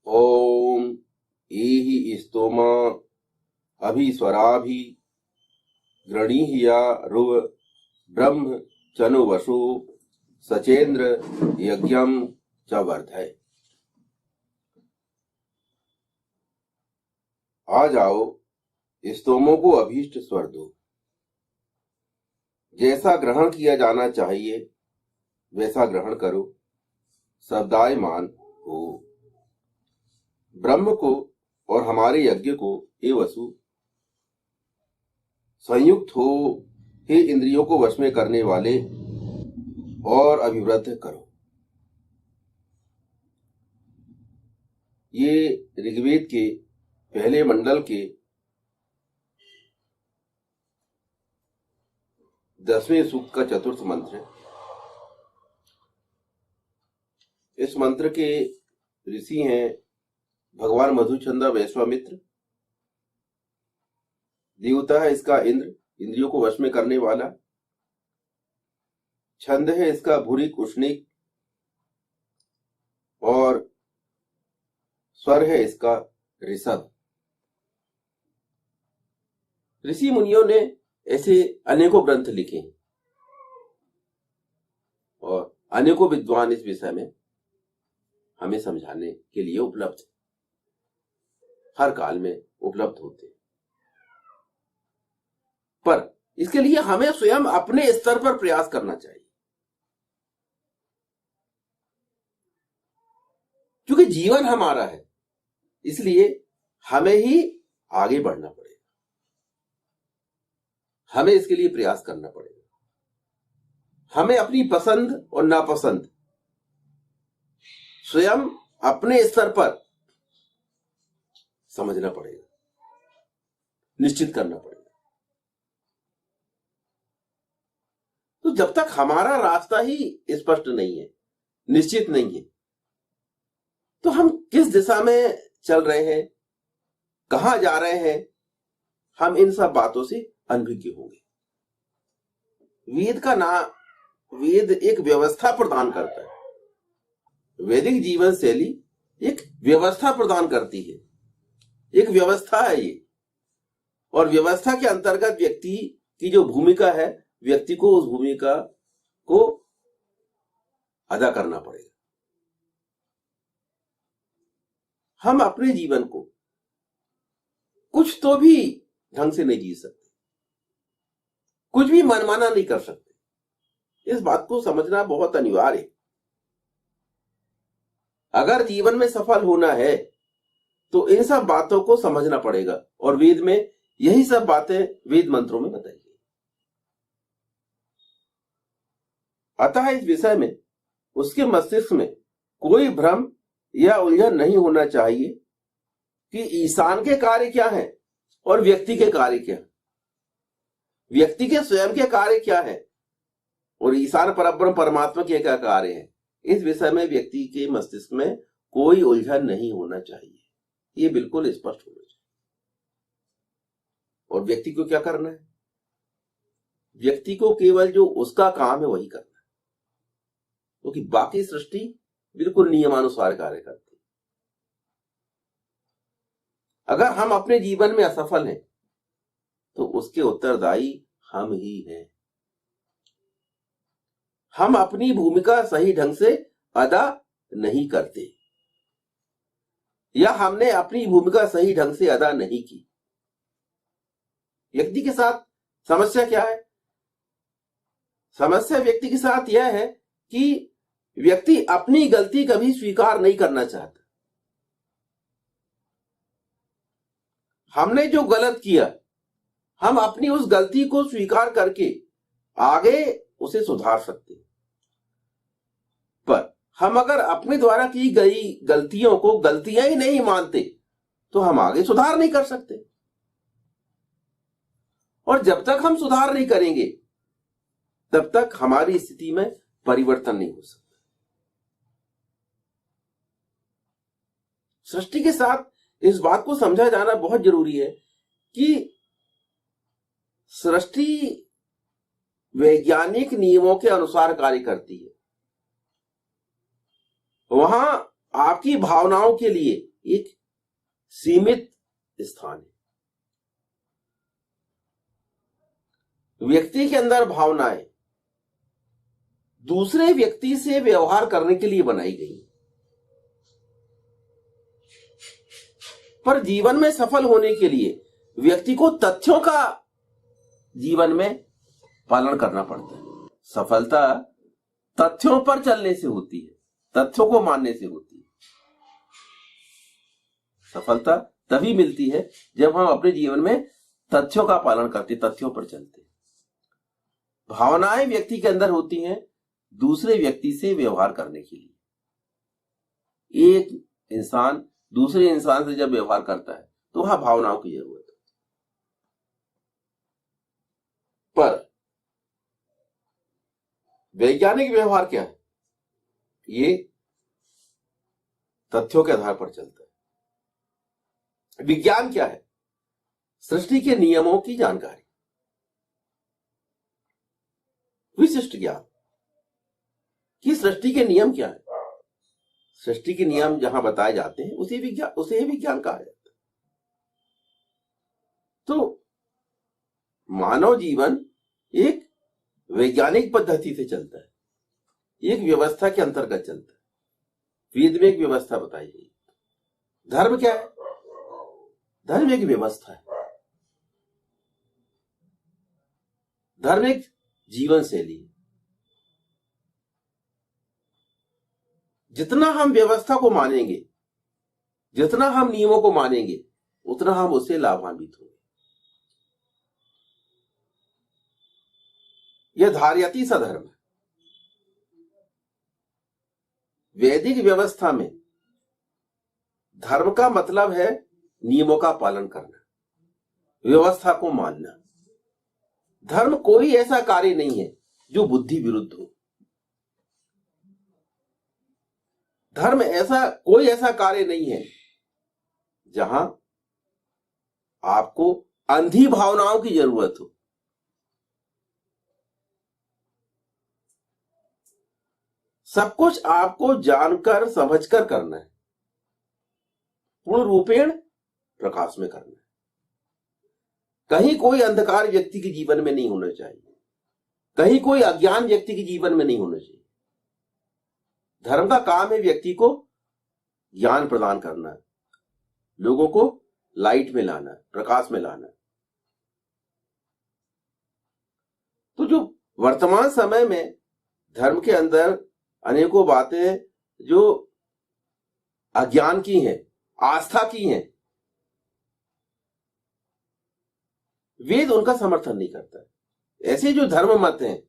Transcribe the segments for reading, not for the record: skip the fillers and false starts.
ओम एहि स्तोमा अभिस्वराभि गृणीह्या रुव ब्रह्म चनु वसु सचेन्द्र यज्ञम च वर्धय। आ जाओ, स्तोमों को अभीष्ट स्वर दो। जैसा ग्रहण किया जाना चाहिए वैसा ग्रहण करो, शब्दायमान हो। ब्रह्म को और हमारे यज्ञ को हे वसु संयुक्त हो, हे इंद्रियों को वश में करने वाले, और अभिवृद्ध करो। ये ऋग्वेद के पहले मंडल के 10वें सूक्त का चतुर्थ मंत्र है। इस मंत्र के ऋषि हैं भगवान मधुचंद्र वैश्वामित्र। देवता है इसका इंद्र, इंद्रियों को वश में करने वाला। छंद है इसका भूरिक उष्णिक, और स्वर है इसका ऋषभ। ऋषि मुनियों ने ऐसे अनेकों ग्रंथ लिखे हैं और अनेकों विद्वान इस विषय में हमें समझाने के लिए उपलब्ध, हर काल में उपलब्ध होते हैं। पर इसके लिए हमें स्वयं अपने स्तर पर प्रयास करना चाहिए, क्योंकि जीवन हमारा है, इसलिए हमें ही आगे बढ़ना पड़ेगा, हमें इसके लिए प्रयास करना पड़ेगा। हमें अपनी पसंद और नापसंद स्वयं अपने स्तर पर समझना पड़ेगा, निश्चित करना पड़ेगा। तो जब तक हमारा रास्ता ही स्पष्ट नहीं है, निश्चित नहीं है, तो हम किस दिशा में चल रहे हैं, कहां जा रहे हैं, हम इन सब बातों से अनभिज्ञ होंगे। वेद एक व्यवस्था प्रदान करता है। वैदिक जीवन शैली एक व्यवस्था प्रदान करती है, एक व्यवस्था है ये, और व्यवस्था के अंतर्गत व्यक्ति की जो भूमिका है, व्यक्ति को उस भूमिका को अदा करना पड़ेगा। हम अपने जीवन को कुछ तो भी ढंग से नहीं जी सकते, कुछ भी मनमाना नहीं कर सकते। इस बात को समझना बहुत अनिवार्य है। अगर जीवन में सफल होना है तो इन सब बातों को समझना पड़ेगा, और वेद में यही सब बातें वेद मंत्रों में बताई गई। अतः इस विषय में उसके मस्तिष्क में कोई भ्रम या उलझन नहीं होना चाहिए कि ईशान के कार्य क्या है और व्यक्ति के कार्य क्या है, व्यक्ति के स्वयं के कार्य क्या है और ईशान परब्रह्म परमात्मा के क्या कार्य है। इस विषय में व्यक्ति के मस्तिष्क में कोई उलझन नहीं होना चाहिए, ये बिल्कुल स्पष्ट होना चाहिए। और व्यक्ति को क्या करना है? व्यक्ति को केवल जो उसका काम है वही करना है, क्योंकि बाकी सृष्टि बिल्कुल नियमानुसार कार्य करती है। अगर हम अपने जीवन में असफल हैं तो उसके उत्तरदायी हम ही हैं। हम अपनी भूमिका सही ढंग से अदा नहीं करते, या हमने अपनी भूमिका सही ढंग से अदा नहीं की। व्यक्ति के साथ समस्या क्या है? समस्या व्यक्ति के साथ यह है कि व्यक्ति अपनी गलती कभी स्वीकार नहीं करना चाहता। हमने जो गलत किया, हम अपनी उस गलती को स्वीकार करके आगे उसे सुधार सकते हैं। पर हम अगर अपने द्वारा की गई गलतियों को गलतियां ही नहीं मानते तो हम आगे सुधार नहीं कर सकते, और जब तक हम सुधार नहीं करेंगे तब तक हमारी स्थिति में परिवर्तन नहीं हो सकता। सृष्टि के साथ इस बात को समझा जाना बहुत जरूरी है कि सृष्टि वैज्ञानिक नियमों के अनुसार कार्य करती है। वहां आपकी भावनाओं के लिए एक सीमित स्थान है। व्यक्ति के अंदर भावनाएं दूसरे व्यक्ति से व्यवहार करने के लिए बनाई गई, पर जीवन में सफल होने के लिए व्यक्ति को तथ्यों का जीवन में पालन करना पड़ता है। सफलता तथ्यों पर चलने से होती है, तथ्यों को मानने से होती है। सफलता तभी मिलती है जब हम अपने जीवन में तथ्यों का पालन करते, तथ्यों पर चलते। भावनाएं व्यक्ति के अंदर होती हैं दूसरे व्यक्ति से व्यवहार करने के लिए। एक इंसान दूसरे इंसान से जब व्यवहार करता है तो वहां भावनाओं की जरूरत है। पर वैज्ञानिक व्यवहार क्या है? ये तथ्यों के आधार पर चलता है। विज्ञान क्या है? सृष्टि के नियमों की जानकारी, विशिष्ट ज्ञान कि सृष्टि के नियम क्या है। सृष्टि के नियम जहां बताए जाते हैं उसे विज्ञान कहा जाता है। तो मानव जीवन एक वैज्ञानिक पद्धति से चलता है, एक व्यवस्था के अंतर्गत चलता है। वेद में एक व्यवस्था बताई गई। धर्म क्या है? धर्म एक व्यवस्था है। धर्म एक जीवन शैली है। जितना हम व्यवस्था को मानेंगे, जितना हम नियमों को मानेंगे, उतना हम उससे लाभान्वित होंगे। यह धार्यति सा धर्म है। वैदिक व्यवस्था में धर्म का मतलब है नियमों का पालन करना, व्यवस्था को मानना। धर्म कोई ऐसा कार्य नहीं है जो बुद्धि विरुद्ध हो। धर्म कोई ऐसा कार्य नहीं है जहां आपको अंधी भावनाओं की जरूरत हो। सब कुछ आपको जानकर समझकर करना है, पूर्ण रूपेण प्रकाश में करना है। कहीं कोई अंधकार व्यक्ति के जीवन में नहीं होना चाहिए, कहीं कोई अज्ञान व्यक्ति के जीवन में नहीं होना चाहिए। धर्म का काम है व्यक्ति को ज्ञान प्रदान करना, लोगों को लाइट में लाना, प्रकाश में लाना। तो जो वर्तमान समय में धर्म के अंदर अनेकों बातें जो अज्ञान की हैं, आस्था की हैं, वेद उनका समर्थन नहीं करता। ऐसे जो धर्म मत हैं,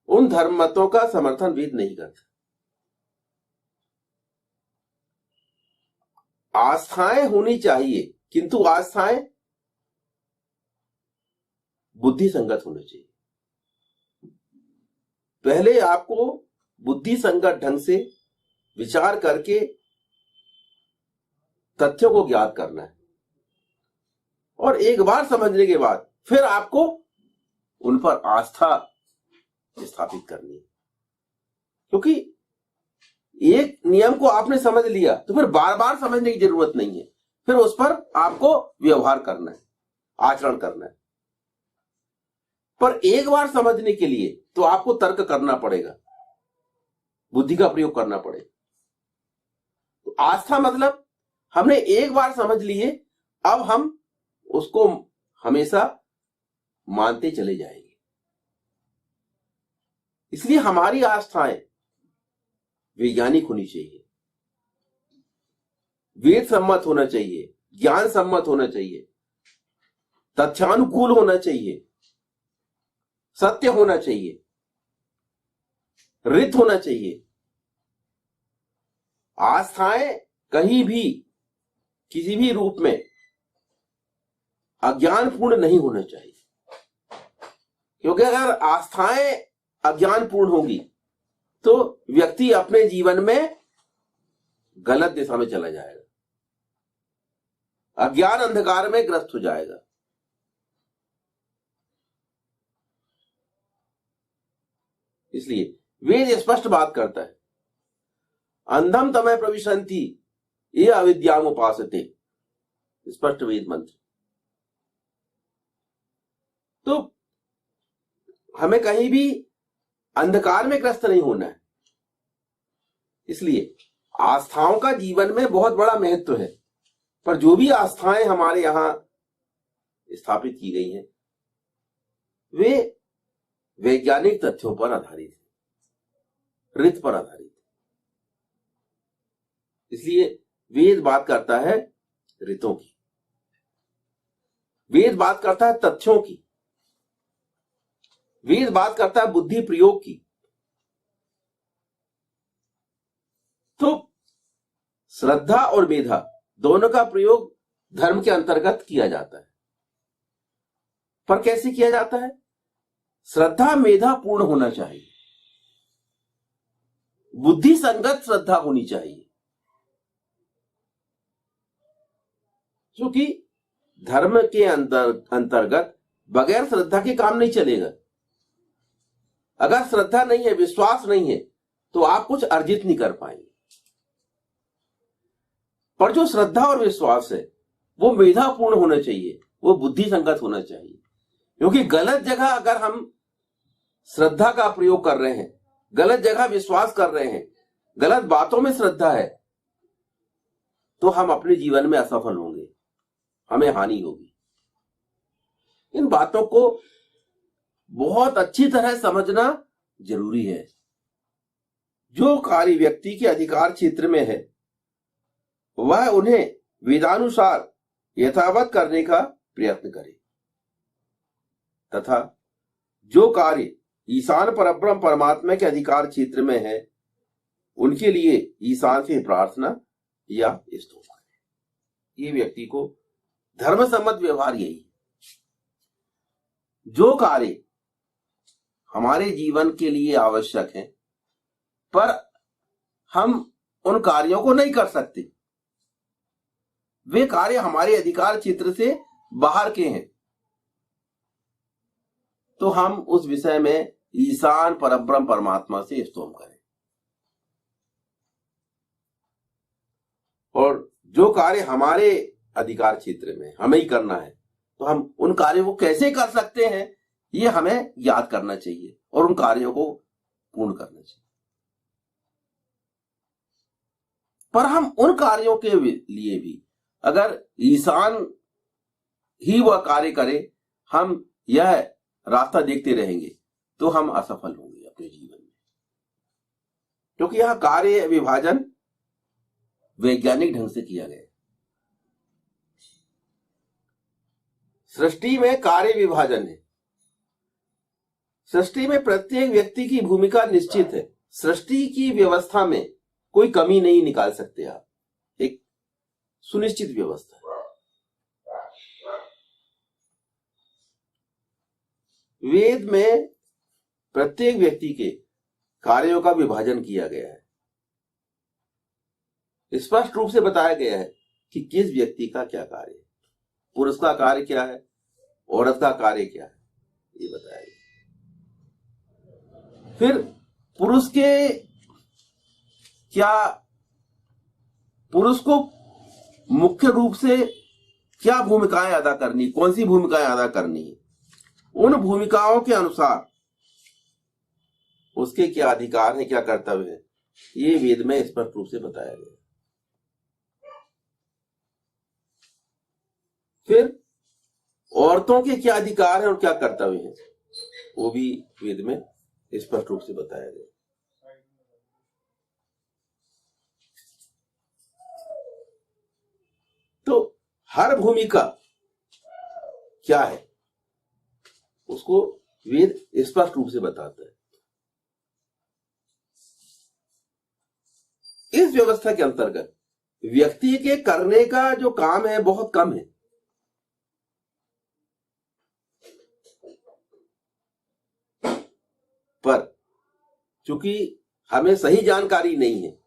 उन धर्म मतों का समर्थन वेद नहीं करता। आस्थाएं होनी चाहिए, किंतु आस्थाएं बुद्धि संगत होनी चाहिए। पहले आपको बुद्धि संगत ढंग से विचार करके तथ्यों को ज्ञात करना है, और एक बार समझने के बाद फिर आपको उन पर आस्था स्थापित करनी है। क्योंकि एक नियम को आपने समझ लिया तो फिर बार बार समझने की जरूरत नहीं है, फिर उस पर आपको व्यवहार करना है, आचरण करना है। पर एक बार समझने के लिए तो आपको तर्क करना पड़ेगा, बुद्धि का प्रयोग करना पड़ेगा। तो आस्था मतलब हमने एक बार समझ लिए, अब हम उसको हमेशा मानते चले जाएंगे। इसलिए हमारी आस्थाएं वैज्ञानिक होनी चाहिए, वेद सम्मत होना चाहिए, ज्ञान सम्मत होना चाहिए, तथ्यानुकूल होना चाहिए, सत्य होना चाहिए, ऋत होना चाहिए। आस्थाएं कहीं भी किसी भी रूप में अज्ञानपूर्ण नहीं होना चाहिए। क्योंकि अगर आस्थाएं अज्ञानपूर्ण होंगी तो व्यक्ति अपने जीवन में गलत दिशा में चला जाएगा, अज्ञान अंधकार में ग्रस्त हो जाएगा। इसलिए वेद स्पष्ट बात करता है, अंधम तमः प्रविशन्ति ये अविद्यामुपासते, स्पष्ट वेद मंत्र। तो हमें कहीं भी अंधकार में ग्रस्त नहीं होना है। इसलिए आस्थाओं का जीवन में बहुत बड़ा महत्व है, पर जो भी आस्थाएं हमारे यहां स्थापित की गई हैं वे वैज्ञानिक तथ्यों पर आधारित है, ऋत पर आधारित है। इसलिए वेद बात करता है ऋतों की, वेद बात करता है तथ्यों की, वेद बात करता है बुद्धि प्रयोग की। तो श्रद्धा और मेधा दोनों का प्रयोग धर्म के अंतर्गत किया जाता है, पर कैसे किया जाता है? श्रद्धा मेधा पूर्ण होना चाहिए, बुद्धि संगत श्रद्धा होनी चाहिए, क्योंकि धर्म के अंतर्गत बगैर श्रद्धा के काम नहीं चलेगा। अगर श्रद्धा नहीं है, विश्वास नहीं है, तो आप कुछ अर्जित नहीं कर पाएंगे। पर जो श्रद्धा और विश्वास है वो मेधापूर्ण होना चाहिए, वो बुद्धि संगत होना चाहिए। क्योंकि गलत जगह अगर हम श्रद्धा का प्रयोग कर रहे हैं, गलत जगह विश्वास कर रहे हैं, गलत बातों में श्रद्धा है, तो हम अपने जीवन में असफल होंगे, हमें हानि होगी। इन बातों को बहुत अच्छी तरह समझना जरूरी है। जो कार्य व्यक्ति के अधिकार क्षेत्र में है वह उन्हें वेदानुसार यथावत करने का प्रयत्न करे, तथा जो कार्य ईशान परब्रह्म परमात्मा के अधिकार क्षेत्र में है उनके लिए ईशान से प्रार्थना या स्तोत्र करे। ये व्यक्ति को धर्म सम्मत व्यवहार यही है। जो कार्य हमारे जीवन के लिए आवश्यक है पर हम उन कार्यों को नहीं कर सकते, वे कार्य हमारे अधिकार क्षेत्र से बाहर के हैं, तो हम उस विषय में ईशान परब्रह्म परमात्मा से स्तोम करें। और जो कार्य हमारे अधिकार क्षेत्र में हमें ही करना है, तो हम उन कार्यों को कैसे कर सकते हैं ये हमें याद करना चाहिए और उन कार्यों को पूर्ण करना चाहिए। पर हम उन कार्यों के लिए भी अगर ईशान ही वह कार्य करे, हम यह रास्ता देखते रहेंगे, तो हम असफल होंगे अपने जीवन में। क्योंकि यह कार्य विभाजन वैज्ञानिक ढंग से किया गया है। सृष्टि में कार्य विभाजन है। सृष्टि में प्रत्येक व्यक्ति की भूमिका निश्चित है। सृष्टि की व्यवस्था में कोई कमी नहीं निकाल सकते आप, एक सुनिश्चित व्यवस्था है। वेद में प्रत्येक व्यक्ति के कार्यों का विभाजन किया गया है। स्पष्ट रूप से बताया गया है कि किस व्यक्ति का क्या कार्य है, पुरुष का कार्य क्या है, औरत का कार्य क्या है, ये बताया गया। फिर पुरुष को मुख्य रूप से क्या भूमिकाएं अदा करनी, कौन सी भूमिकाएं अदा करनी है, उन भूमिकाओं के अनुसार उसके क्या अधिकार है, क्या कर्तव्य है, ये वेद में स्पष्ट रूप से बताया गया। फिर औरतों के क्या अधिकार है और क्या कर्तव्य है, वो भी वेद में स्पष्ट रूप से बताया गया। तो हर भूमिका क्या है उसको वेद स्पष्ट रूप से बताता है। इस व्यवस्था के अंतर्गत व्यक्ति के करने का जो काम है बहुत कम है। पर चूंकि हमें सही जानकारी नहीं है,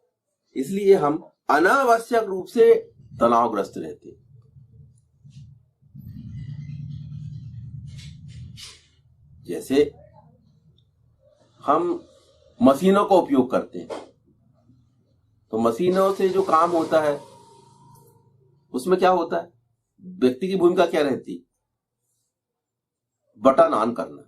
इसलिए हम अनावश्यक रूप से तनावग्रस्त रहते हैं। जैसे हम मशीनों का उपयोग करते हैं, तो मशीनों से जो काम होता है उसमें क्या होता है, व्यक्ति की भूमिका क्या रहती, बटन ऑन करना,